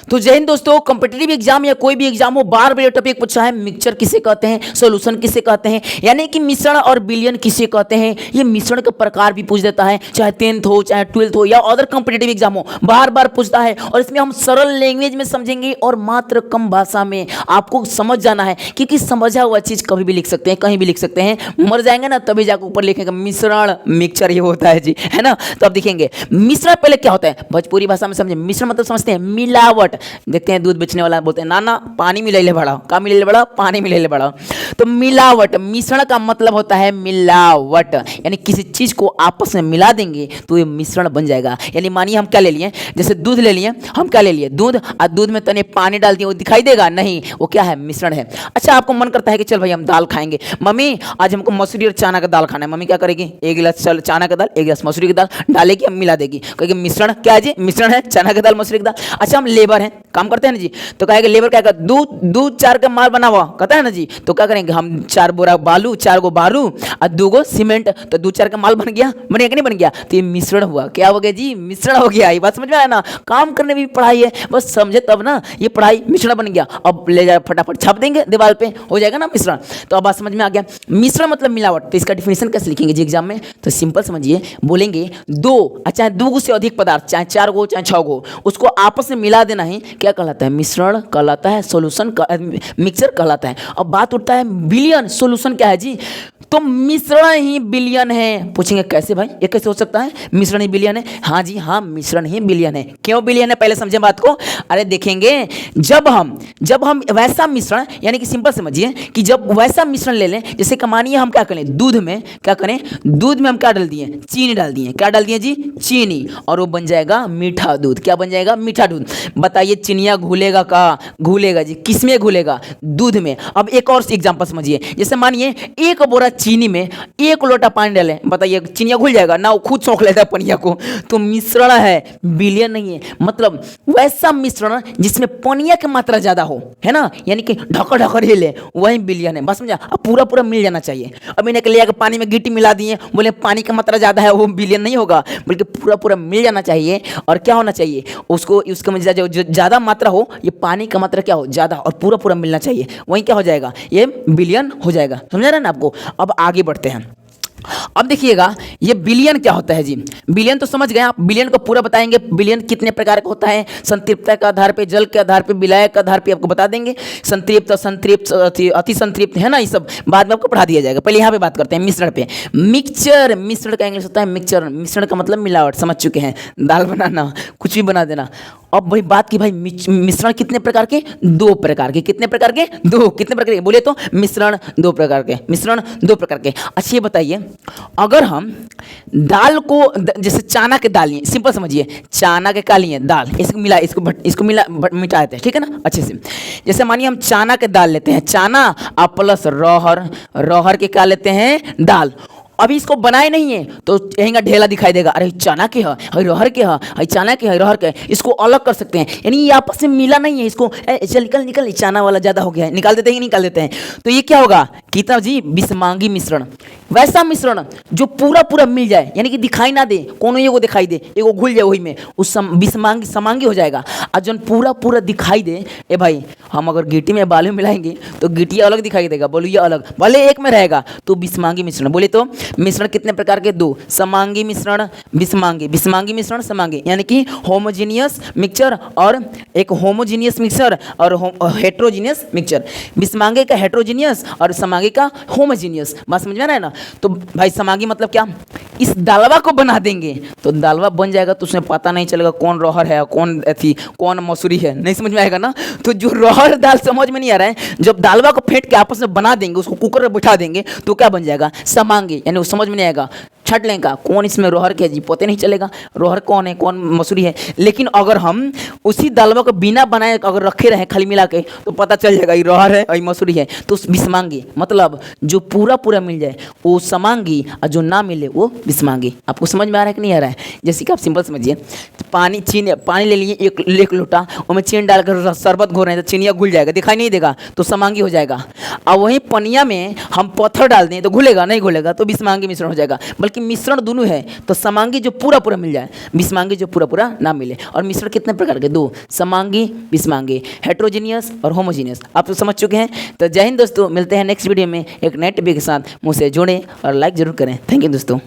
तो जय हिंद दोस्तों, कॉम्पिटिटिव एग्जाम या कोई भी एग्जाम हो, बार बार ये टॉपिक पूछा है, मिक्सचर किसे कहते हैं, सॉल्यूशन किसे कहते हैं, यानी कि मिश्रण और विलयन किसे कहते हैं। ये मिश्रण का प्रकार भी पूछ देता है, चाहे 10th हो, चाहे 12th हो, या अदर कॉम्पिटिटिव एग्जाम हो, बार बार पूछता है। और इसमें हम सरल लैंग्वेज में समझेंगे और मात्र कम भाषा में आपको समझ जाना है, क्योंकि समझा हुआ चीज कभी भी लिख सकते हैं, कहीं भी लिख सकते हैं। मर जाएंगे ना तभी जाकर ऊपर लिखेंगे मिश्रण, मिक्सचर ये होता है जी, है ना। तो अब देखेंगे मिश्रण पहले क्या होता है, भोजपुरी भाषा में समझे। मिश्रण मतलब समझते हैं मिलावट। देखते हैं दूध बेचने वाला बोलते हैं ना ना पानी मिलाइले बड़ा, का मिलाइले बड़ा, पानी मिलाइले बड़ा। तो मिलावट, मिश्रण का मतलब होता है मिलावट, यानी किसी चीज को आपस में मिला देंगे तो ये मिश्रण बन जाएगा। यानी मानिए हम क्या ले लिए, जैसे दूध ले लिए, हम क्या ले लिए दूध, और दूध में तने पानी डाल दिए, वो दिखाई देगा नहीं, वो क्या है, मिश्रण है। अच्छा आपको मन करता है कि चल भाई हम दाल खाएंगे, मम्मी आज हमको मसूरी और चना का दाल खाना है। मम्मी क्या करेगी, एक गिलास चना का दाल, एक गिलास मसूरी की दाल डालेगी, हम मिला देगी, कहेगी मिश्रण क्या है जी, मिश्रण है चना का दाल मसूरी की दाल। अच्छा हम लेबर हैं, काम करते हैं ना जी, तो कहेगा लेबर क्या कहता, दूध 4 का माल बना हुआ कहता है ना जी, तो क्या करेंगे हम 4 बोरा बालू, 4 गो बारू और 2 गो सीमेंट, तो 2-4 का माल बन गया कि नहीं बन गया। तो ये मिश्रण हुआ, क्या हो गया जी, मिश्रण हो गया। ये बात समझ में आया ना, काम करने में भी पढ़ाई है, बस समझे तब ना, ये पढ़ाई मिश्रण बन गया। अब ले जाए फटाफट छाप देंगे दीवार पे, हो जाएगा ना मिश्रण। तो अब बात समझ में आ गया, मिश्रण मतलब मिलावट। तो इसका डिफिनेशन कैसे लिखेंगे जी एग्जाम में, तो सिंपल समझिए, बोलेंगे दो, चाहे 2 से अधिक पदार्थ, चाहे 4 गो चाहे 6 गो, उसको आपस में मिला देना ही क्या कहलाता है, मिश्रण कहलाता है, सॉल्यूशन मिक्सचर कहलाता है। अब बात उठता है बिलियन, सॉल्यूशन क्या है जी, तो मिश्रण ही बिलियन है। पूछेंगे कैसे भाई, ये कैसे हो सकता है, मिश्रण ही बिलियन है। हाँ जी हाँ, मिश्रण ही बिलियन है। क्यों बिलियन है पहले समझें बात को। अरे देखेंगे, जब हम वैसा मिश्रण, यानी कि सिंपल समझिए कि जब वैसा मिश्रण ले लें, जैसे कमानिए हम क्या करें, दूध में क्या करें, दूध में हम क्या डाल दिए, चीनी डाल दिए, क्या डाल दिए जी, चीनी, और वो बन जाएगा मीठा दूध। क्या बन जाएगा, मीठा दूध। बताइए चिनिया घुलेगा, का घुलेगा जी, किसमें घुलेगा, दूध में। अब एक और एग्जांपल समझिए, जैसे मानिए 1 बोरा चीनी में 1 लोटा पानी डालें, बताइए चिनिया घुल जाएगा ना, वो खुद सोख लेता है पनिया को। तो मिश्रण है, बिलियन नहीं है। मतलब वैसा मिश्रण जिसमें पनिया की मात्रा ज्यादा हो, है ना, यानी कि ढकर ढकर हिले, वही बिलियन है। बस समझा, अब पूरा पूरा मिल जाना चाहिए। अब इन्हें ले आकर पानी में गिट्टी मिला दिए, बोले पानी की मात्रा ज्यादा है, वो बिलियन नहीं होगा, बल्कि पूरा पूरा मिल जाना चाहिए। और क्या होना चाहिए, उसको उसका जो ज्यादा मात्रा हो, ये पानी का मात्रा क्या हो, ज्यादा, और पूरा पूरा मिलना चाहिए, वही क्या हो जाएगा, ये बिलियन हो जाएगा। समझा रहे हैं ना आपको। अब आगे बढ़ते हैं। अब देखिएगा ये बिलियन क्या होता है जी, बिलियन तो समझ गए आप, बिलियन को पूरा बताएंगे। बिलियन कितने प्रकार का होता है, संतृप्तता के आधार पे, जल के आधार पे, विलायक के आधार पे आपको बता देंगे। संतृप्त, संतृप्त, अति संतृप्त, है ना, ये सब बाद में आपको पढ़ा दिया जाएगा। पहले यहाँ पे बात करते हैं मिश्रण पे। मिक्सचर, मिश्रण का इंग्लिश होता है मिक्सचर। मिश्रण का मतलब मिलावट, समझ चुके हैं, दाल बनाना, कुछ भी बना देना। अब भाई बात की भाई मिश्रण कितने प्रकार के, 2 प्रकार के। कितने प्रकार के, 2। कितने प्रकार के बोले तो मिश्रण 2 प्रकार के, मिश्रण 2 प्रकार के। अच्छा ये बताइए, अगर हम दाल को जैसे चना के दाल लिए, सिंपल समझिए, चना के का लिए दाल, इसको मिला मिटा देते हैं, ठीक है ना, अच्छे से। जैसे मानिए हम चना के दाल लेते हैं, चना और प्लस रहर के क्या लेते हैं, दाल। अभी इसको बनाए नहीं है तो यहीं का ढेला दिखाई देगा, अरे चना के है, रहर के है, चना के है, रहर के, इसको अलग कर सकते हैं। यानी ये आपस में मिला नहीं है, इसको चल निकल चना वाला ज्यादा हो गया है, निकाल देते हैं, निकाल देते हैं। तो ये क्या होगा, कितना जी, विषमांगी मिश्रण। वैसा मिश्रण जो पूरा पूरा मिल जाए, यानी कि दिखाई ना दे, कोनो एगो दिखाई दे, एगो घुल जाए, वही में उस समांगी हो जाएगा। और जो पूरा पूरा दिखाई दे, ए भाई हम अगर गिट्टी में बालू मिलाएंगे तो गिट्टी अलग दिखाई देगा, बोलो ये अलग, भले एक में रहेगा, तो विषमांगी मिश्रण। बोले तो मिश्रण कितने प्रकार के, 2। समांगी मिश्रण, विषमांगी। विषमांगी मिश्रण, समांगी, यानी कि होमोजीनियस मिक्सचर और एक होमोजीनियस मिक्सचर और हेट्रोजीनियस मिक्सचर। विषमांगी का हेट्रोजीनियस और समांगी का होमोजीनियस। बात समझ में आ रहा है ना। तो भाई समांगी मतलब क्या, इस दालवा को बना देंगे तो दालवा बन जाएगा, तो उसमें पता नहीं चलेगा कौन रहर है, कौन मसूरी है, नहीं समझ में आएगा ना। तो जो रहर दाल समझ में नहीं आ रहा है, जब दालवा को फेंट के आपस में बना देंगे, उसको कुकर में बिठा देंगे, तो क्या बन जाएगा, समांगी। यानी समझ में नहीं आएगा, छट लें का कौन इसमें रहर के जी, पता नहीं चलेगा रहर कौन है, कौन मसूरी है। लेकिन अगर हम उसी दालवा को बिना बनाए अगर रखे रहे खाली मिला के, तो पता चल जाएगा ये रहर है, ये मसूरी है। तो विषमांगी मतलब जो पूरा पूरा मिल जाए वो समांगी, और जो ना मिले वो विषमांगी। आपको समझ में आ रहा है कि नहीं आ रहा है। जैसे कि आप सिंपल समझिए, पानी ले लिए एक लोटा, उसमें चीनी डालकर शरबत घोर रहे हैं, तो चीनिया घुल जाएगा, दिखाई नहीं देगा, तो समांगी हो जाएगा। और वहीं पनिया में हम पत्थर डाल दें तो घुलेगा, नहीं घुलेगा, तो विषमांगी मिश्रण हो जाएगा। बल्कि कि मिश्रण दोनों है तो समांगी जो पूरा पूरा मिल जाए, विषमांगी जो पूरा पूरा ना मिले। और मिश्रण कितने प्रकार के? दो, समांगी विषमांगी, हेट्रोजीनियस और होमोजीनियस। आप तो समझ चुके हैं। तो जय हिंद दोस्तों, मिलते हैं नेक्स्ट वीडियो में एक नए टॉपिक के साथ। मुझसे जुड़ें और लाइक जरूर करें। थैंक यू दोस्तों।